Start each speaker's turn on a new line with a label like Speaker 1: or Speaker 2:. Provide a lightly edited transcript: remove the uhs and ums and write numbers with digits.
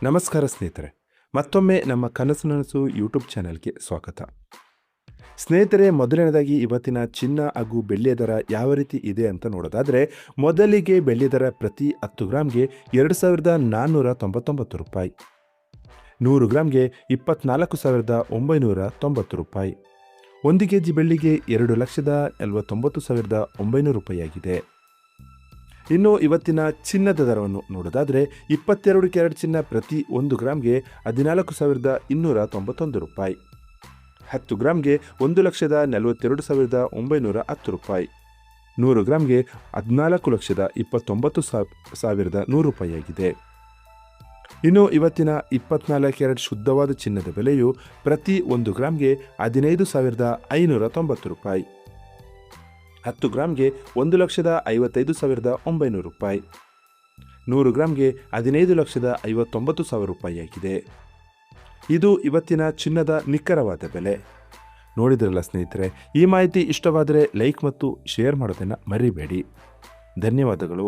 Speaker 1: ನಮಸ್ಕಾರ ಸ್ನೇಹಿತರೆ, ಮತ್ತೊಮ್ಮೆ ನಮ್ಮ ಕನಸು ನನಸು ಯೂಟ್ಯೂಬ್ ಚಾನೆಲ್ಗೆ ಸ್ವಾಗತ. ಸ್ನೇಹಿತರೆ, ಮೊದಲನೇದಾಗಿ ಇವತ್ತಿನ ಚಿನ್ನ ಹಾಗೂ ಬೆಳ್ಳಿಯ ದರ ಯಾವ ರೀತಿ ಇದೆ ಅಂತ ನೋಡೋದಾದರೆ, ಮೊದಲಿಗೆ ಬೆಳ್ಳಿಯ ದರ ಪ್ರತಿ 10 ಗ್ರಾಮ್ಗೆ 2499 ರೂಪಾಯಿ, 100 ಗ್ರಾಮ್ಗೆ 24,990 ರೂಪಾಯಿ, 1 ಕೆಜಿ ಬೆಳ್ಳಿಗೆ 2,49,900 ರೂಪಾಯಿ ಆಗಿದೆ. ಇನ್ನು ಇವತ್ತಿನ ಚಿನ್ನದ ದರವನ್ನು ನೋಡೋದಾದರೆ, 22 ಕ್ಯಾರೆಟ್ ಚಿನ್ನ ಪ್ರತಿ 1 ಗ್ರಾಮ್ಗೆ 14,291 ರೂಪಾಯಿ, 10 ಗ್ರಾಮ್ಗೆ 1,42,910 ರೂಪಾಯಿ, 100 ಗ್ರಾಮ್ಗೆ 14,29,100 ರೂಪಾಯಿ ಆಗಿದೆ. ಇನ್ನು ಇವತ್ತಿನ 24 ಕ್ಯಾರೆಟ್ ಶುದ್ಧವಾದ ಚಿನ್ನದ ಬೆಲೆಯು ಪ್ರತಿ 1 ಗ್ರಾಮ್ಗೆ 15,590 ರೂಪಾಯಿ, 10 ಗ್ರಾಮ್ಗೆ 1,55,900 ರೂಪಾಯಿ, 100 ಗ್ರಾಮ್ಗೆ 15,59,000 ರೂಪಾಯಿ ಆಗಿದೆ. ಇದು ಇವತ್ತಿನ ಚಿನ್ನದ ನಿಖರವಾದ ಬೆಲೆ. ನೋಡಿದ್ರಲ್ಲ ಸ್ನೇಹಿತರೆ, ಈ ಮಾಹಿತಿ ಇಷ್ಟವಾದರೆ ಲೈಕ್ ಮತ್ತು ಶೇರ್ ಮಾಡೋದನ್ನು ಮರಿಬೇಡಿ. ಧನ್ಯವಾದಗಳು.